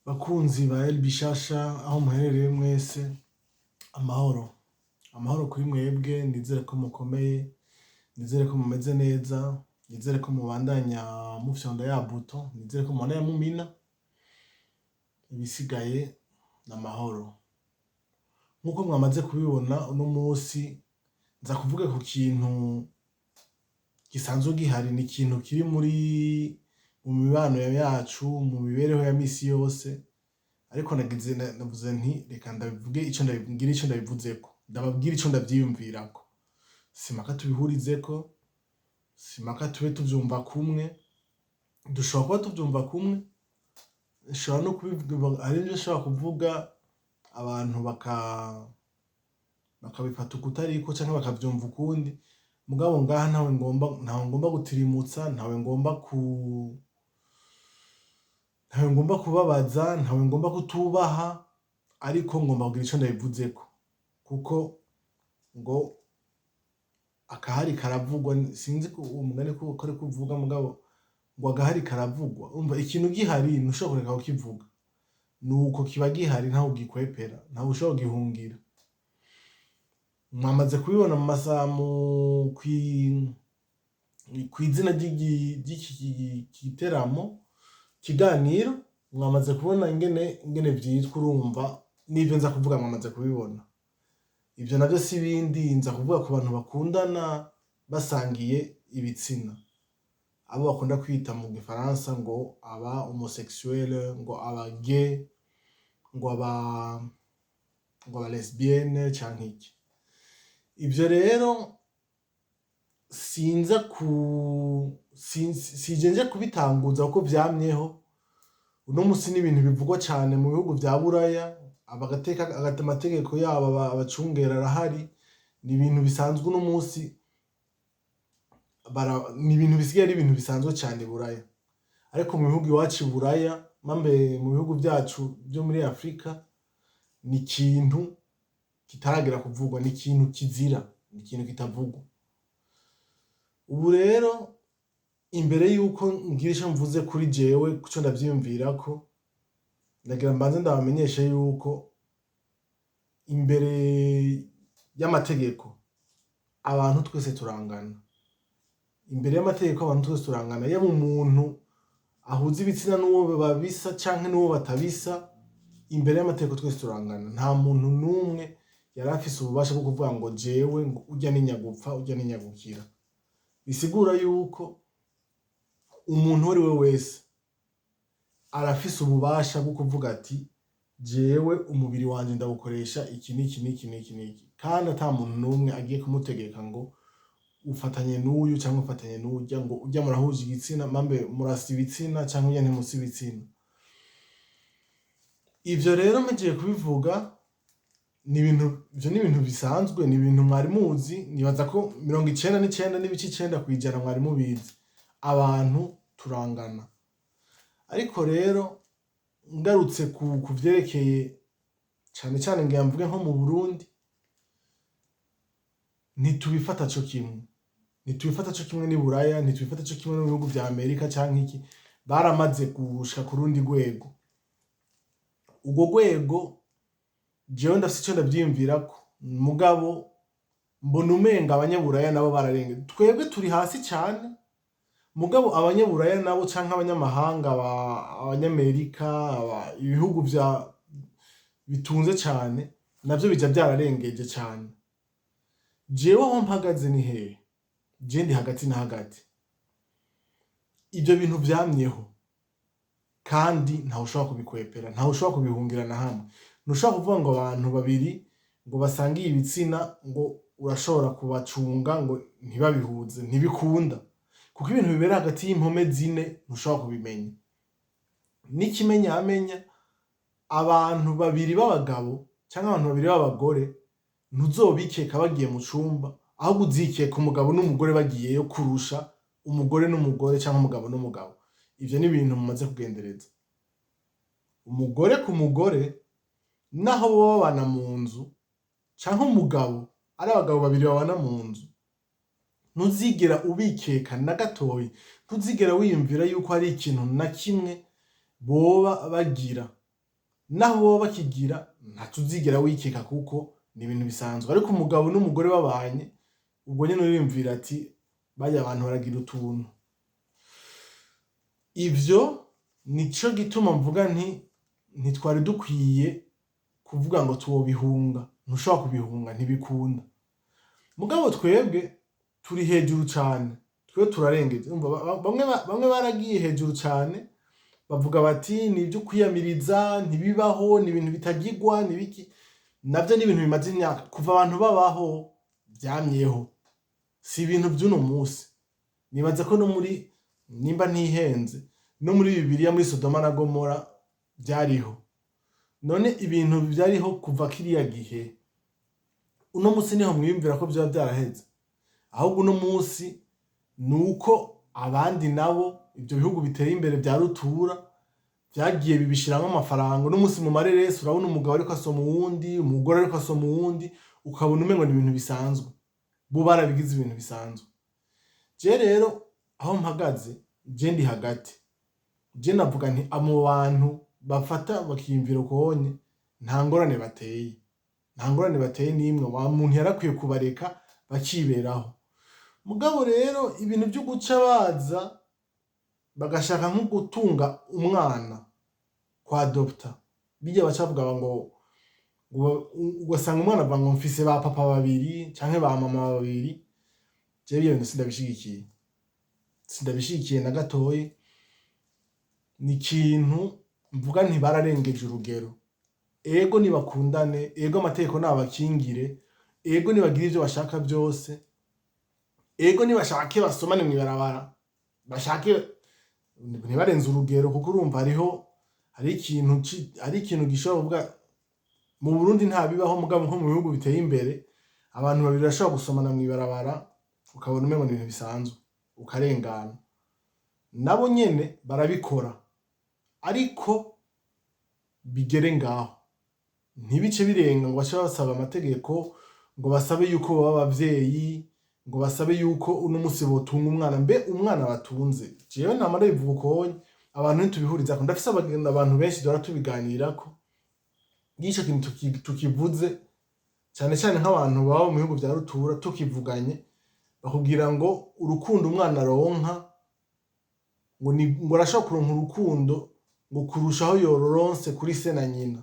Bakunzi ba El Bishasha aho muherereye mwese, amahoro kuri mwebwe, nizere ko mukomeye, nizere ko mumeze neza, nizere ko mubandanya mufyonda ya buto, nizere ko mubandanya mumina, ibisigaye n'amahoro. Nkuko mwamaze kubibona uno munsi nza kuvuga ku kintu gisanzwe gihari, ni ikintu kiri mu mibano yacu, mu mibereho ya misi yose, ariko navuze nti reka ndabivuge ngire ico ndabivuzeko, ndababwira ico ndavyiyumvirako. Simpaka tubihurizeko, simpaka tube tuvyumva kumwe, dushobora kuba tuvyumva kumwe, nshobora no kubivuga, hari ivyo nshobora kuvuga abantu bakabifata ukutariko canke bakavyumva ukundi, mugabo ngaha ntawe ngomba gutirimutsa, ntawe ngomba kubabaza, ntawe ngomba kutubaha, ariko ngomba kugira ico ndabivuzeko, kuko ngo akahari karavugwa, sinzi ko umugani ko ari kuvuga, mugabo ngo agahari karavugwa. Umva ikintu gihari ntushobora kureka kukivuga, nuko kiba gihari, ntawe ugikwepera, ntawe ushobora kugihungira. Mwamaze kubibona mu masamu kw'izina ry'iki giteramo kiganiro, mwamaze kubona ingene vyitwa, urumva n'ivyo nza kuvuga mwamaze kubibona. Ivyo navyo si bindi, nza kuvuga ku bantu bakundana basangiye ibitsina, abo bakunda kwita mu gifaransa ngo aba homosexuel, ngo aba gay, ngo aba lesbienne canke iki. Ivyo rero sije nje kubitanguza kuko vyamyeho. Uno musi ni ibintu bivugwa cane mu bihugu vya Buraya, amategeko yabo abacungera arahari, ni ibintu bisanzwe uno musi, ni ibintu bisigaye ari ibintu bisanzwe cane i Buraya. Ariko mu bihugu iwacu i Buraya, mambe mu bihugu vyacu vyo muri Afrika, ni ikintu kitaragera kuvugwa, ni ikintu kizira, ni ikintu kitavugwa. Ubu rero imbere yuko ngira ico mvuze kuri jewe kuco ndavyiyumvirako, ndagira mbanze ndabamenyeshe yuko imbere y'amategeko abantu twese turangana. Imbere y'amategeko abantu twese turangana, yaba umuntu ahuza ibitsina n'uwo babisa canke n'uwo batabisa, imbere y'amategeko twese turangana. Nta muntu n'umwe yari afise ububasha bwo kuvuga ngo jewe ngo urya ni nyagupfa, urya ni nyagukira. Bisigura yuko umuntu uwo ari we wese arafise ububasha bwo kuvuga ati jewe umubiri wanje ndawukoresha iki n'iki n'iki n'iki n'iki, kandi ata muntu n'umwe agiye kumutegeka ngo ufatanye n'uyu canke ufatanye n'urya, ngo urya murahuje igitsina, mambe murasa ibitsina canke urya ntimusa ibitsina. Ivyo rero mpejeje kubivuga, ivyo ni ibintu bisanzwe, ni ibintu mwari muzi, nibaza ko 99% kw'ijana mwari mubizi. Abantu turangana. Ariko rero ngarutse ku vyerekeye cane cane, ngira mvuge nko mu Burundi, ntitubifata co kimwe. Ntitubifata co kimwe n'i Buraya, ntitubifata co kimwe no mu bihugu vya Amerika canke iki. Baramaze gushika ku rundi rwego. Urwo rwego jewe ndafise ico ndavyiyumvirako, mugabo mbona umenga abanyaburaya nabo bararenga. Twebwe turi hasi cane, mugabo abanyaburaya nabo canke abanyamahanga, abanyamerika, ibihugu bitunze cane, navyo bija vyararengeje cane. Jewe aho mpagaze ni hehe? Je ndi hagati na hagati. Ivyo bintu vyamyeho, kandi ntawe ushobora kubikwepera, ntawe ushobora kubihungira na hamwe. Ntushobora kuvuga ngo abantu babiri ngo basangiye ibitsina ngo urashobora kubacunga ngo ntibabihuze, ntibikunda. Kuko ibintu bibera hagati y'impome zine ntushobora kubimenya. N'ikimenyamenya, abantu babiri b'abagabo canke abantu babiri b'abagore ntuzobikeka bagiye mu cumba, ahubwo uzikeka umugabo n'umugore bagiyeyo kurusha umugore n'umugore canke umugabo n'umugabo. Ivyo ni ibintu mumaze kugendereza. Umugore ku mugore, naho boba babana mu nzu, canke umugabo, ari abagabo babiri babana mu nzu, ntuzigera ubikeka na gatoyi, ntuzigera wiyumvira yuko hari ikintu na kimwe boba bagira naho boba bakigira ntaco uzigera wikeka kuko ni ibintu bisanzwe, ariko umugabo n'umugore babanye ubwo nyene uriyumvira ati barya abantu baragira utuntu. Ivyo nico gituma mvuga nti ntitwari dukwiye kuvuga ngo twobihunga, ntushobora kubihunga, ntibikunda. Mugabo twebwe turi hejuru cane, twebwe turarengeje. Bamwe baragiye hejuru cane bavuga bati ni ibyo kwiyamiriza, ntibibaho, ni ibintu bitagirwa, nibiki. Navyo ni ibintu bimaze imyaka kuva abantu babaho, vyamyeho, si ibintu vy'uno musi. Nibaza ko no muri, nimba ntihenze, no muri Bibiliya muri Sodoma na Gomora vyariho. None ibintu vyariho kuva kiriya gihe, uno musi niho mwiyumvira ko vyoba vyaraheze? Ahubwo uno musi nuko abandi nabo ivyo bihugu biteye imbere vya rutura vyagiye bibishiramwo amafaranga. Uno musi mu mareresi urabona umugabo ariko asoma uwundi, umugore ariko asoma uwundi, ukabona umengo ni ibintu bisanzwe. Bo barabigize ibintu bisanzwe. Je rero aho mpagaze, je ndi hagati. Je navuga nti amo bantu bafata bakiyumvira ukonye nta ngorane bateye. Nta ngorane bateye n'imwe, wa muntu yarakwiye kubareka bakiberaho. Mugabo rero ibintu vyo guca baza bagashaka nko gutunga umwana kwa adopta, bijya bacavuga ngo ugasanga umwana avuga ngo mfise ba papa babiri canke ba mama babiri. Je ibyo bintu sindabishigikiye, sindabishigikiye na gatoyi. Ni ikintu mvuga nti bararengeje urugero. Ego nibakundane, ego amategeko nabakingire, ego nibagire ivyo bashaka vyose, ego nibashake basomane mw'ibarabara, bashake ntibarenze urugero, kuko urumva hari ikintu gishobora kuvuga mu Burundi nta bibaho, mugabo nko mu bihugu biteye imbere abantu babiri bashobora gusomana mw'ibarabara ukabona umengo ni ibintu bisanzwe, ukarengana. Nabo nyene barabikora, ariko bigere ngaho, ntibice birenga ngo bace basaba amategeko, ngo basabe yuko baba abavyeyi, ngo basabe yuko uno musi botunga umwana. Mbe umwana batunze, jewe namara bivuga ukonye, abantu ntitubihurizako. Ndafise abantu benshi duhora tubiganirako, ngico kintu tukivuze cane cane nk'abantu baba mu bihugu vya rutura, tukivuganye bakubwira ngo urukundo umwana aronka ngo arashobora kuronka urukundo ngo kurushaho yororonse kuri se na nyina.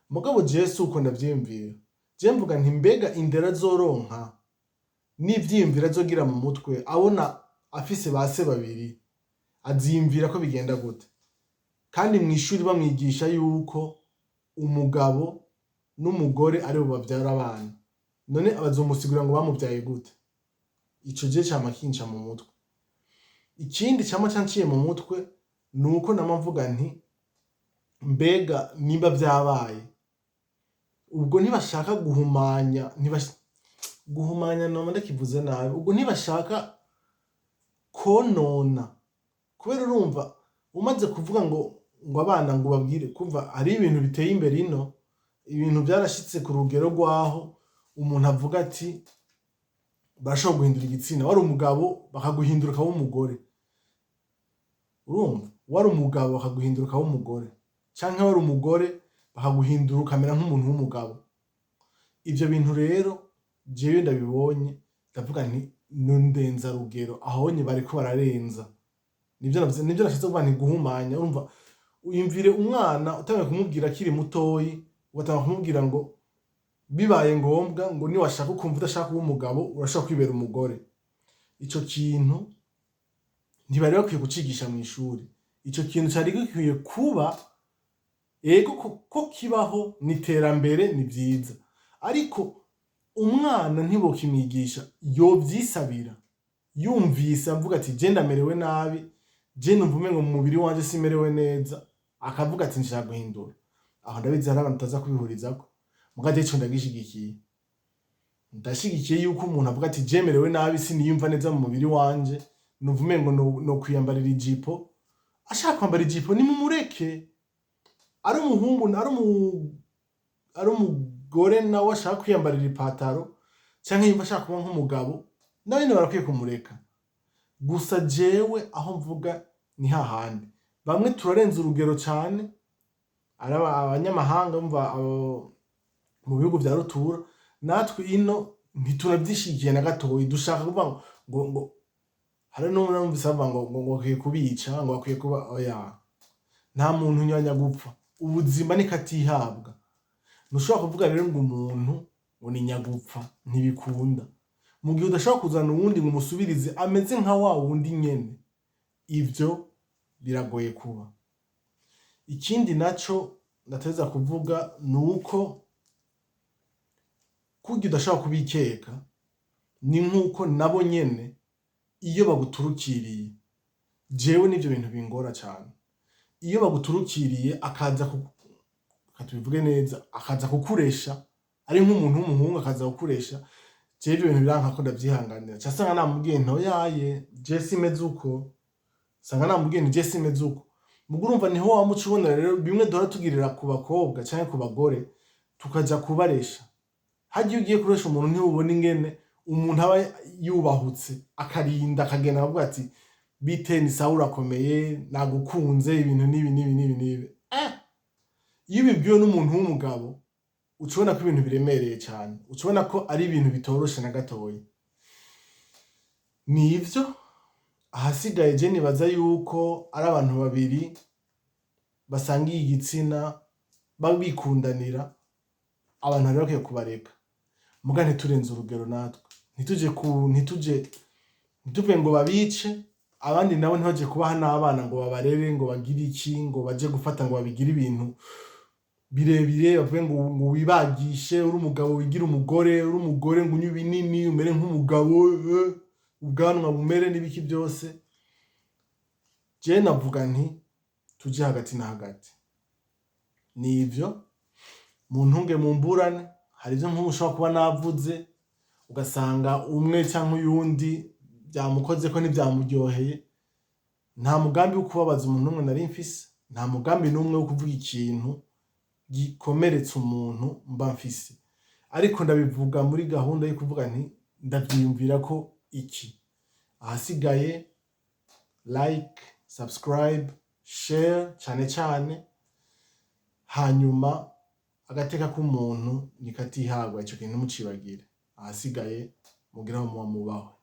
Mugabo jewe suko ndavyiyumvira. Je mvuga nti mbega indero azoronka n'ivyiyumviro azogira mu mutwe abona afise base babiri, aziyumvira ko bigenda gute? Kandi mw'ishuri bamwigisha yuko umugabo n'umugore aribo bavyara abana, none abazomusigurira ngo bamuvyaye gute? Ico je cama kinca mu mutwe. Ikindi cama canciye mu mutwe nuko nama mvuga nti mbega nimba vyabaye, ubwo ntibashaka guhumanya, guhumanya noma ndakivuze nabi, ubwo ntibashaka konona. Kubera urumva umaze kuvuga ngo abana ngo babwire, kumva hari ibintu biteye imbere ino, ibintu vyarashitse ku rugero rwaho umuntu avuga ati barashobora guhindura igitsina. Wari umugabo bakaguhindura ukaba umugore, urumva? Wari umugabo bakaguhindura ukaba umugore, canke wari umugore bakaguhindura ukamera nk'umuntu w'umugabo. Ivyo bintu rero jewe ndabibonye ndavuga nti ndenza rugero, ahonye bariko bararenza. Nivyo nashatse kuvuga nti guhumanya. Urumva uyumvire umwana utangiye kumubwira akiri mutoyi, ugatanga kumubwira ngo bibaye ngombwa ngo niwashaka ukumva udashaka kuba umugabo urashobora kwibera umugore. Ico kintu ntibari bakwiye kucigisha mw'ishuri. Ico kintu cari gikwiye kuba, ego ko kibaho n'iterambere ni vyiza, ariko umwana ntibokimwigisha, yovyisabira yumvise avuga ati je ndamerewe nabi, je numva umengo mu mubiri wanje simerewe neza, akavuga ati nshaka guhindura. Aho ndabizi hari abantu taza kubihurizako, muga je ico ndagishigikiye. Ndashigikiye yuko umuntu avuga ati je merewe nabi, siniyumva neza mu mubiri wanje, numva umengo no kwiyambarira ijipo. Ashaka kwambara ijipo nimumureke. Ari umuhungu ari umugore nawe ashaka kwiyambarira ipataro, canke yumva ashaka kuba nk'umugabo, nawe barakwiye kumureka. Gusa jewe aho mvuga ni hahandi bamwe turarenza urugero cane, abanyamahanga umva mu bihugu vya rutura, natwe ino ntitunavyishigikiye na gatoyi, dushaka kuvuga ngo hari numvise bavuga ngo bakwiye kubica, ngo bakwiye kuba oya, nta muntu nyanya gupfa, ubuzima niko atihabwa. Ntushobora kuvuga rero ngo umuntu ngo ni nyagupfa, ntibikunda. Mu gihe udashobora kuzana uwundi ngo umusubirize ameze nka wa wundi nyene, ivyo biragoye kuba. Ikindi naco ndateza kuvuga nuko kurya udashobora kubikeka ni nkuko nabo nyene iyo baguturukiriye, jewe n'ivyo bintu bingora cane. Iyo baguturukiriye akaza katubivuge neza, akaza kukuresha ari nk'umuntu w'umuhungu akaza kukuresha, jewe ivyo bintu biranka ko ndavyihanganira. Ca sanga namubwiye nti oyaye je simeze uko, sanga namubwiye nti je simeze uko. Muga urumva niho wa muco ubona rero bimwe duhora tugirira ku bakobwa canke ku bagore tukaja kubaresha. Harya iyo ugiye kuresha umuntu ntibubona ingene umuntu aba yubahutse akarinda akagenda akavuga ati bite ni sawa urakomeye nagukunze ibintu n'ibi. Iyo ubibwiwe n'umuntu w'umugabo uca ubona ko ibintu biremereye cane, uca ubona ko ari ibintu bitoroshe na gatoyi. Nivyo ahasigaye je nibaza yuko ari abantu babiri basangiye igitsina babikundanira, abantu bari bakwiye kubareka. Muga ntiturenze urugero natwe, ntituve ngo babice, abandi nabo ntibaje kubaha n'abana ngo babarere, ngo bagire iki, ngo baje gufata ngo babigire ibintu birebire, bavuge ngo wibagishe, uri umugabo wigira umugore, uri umugore ngo unywe ibinini umere nk'umugabo, ubwanwa bumere n'ibiki byose. Je navuga nti tuje hagati na hagati. Nivyo mu ntunge mu mburane, hari ivyo nk'ushobora kuba navuze ugasanga umwe canke uyundi byamukozeko ntivyamuryoheye. Nta mugambi wo kubabaza umuntu n'umwe nari mfise, nta mugambi n'umwe wo kuvuga ikintu gikomeretsa umuntu mba mfise, ariko ndabivuga muri gahunda yo kuvuga nti ndavyiyumvira ko iki. Ahasigaye like, subscribe, share cane cane, hanyuma agateka k'umuntu nikatihagwa, ico kintu mucibagire. Ahasigaye mugire aho muba mubahwe.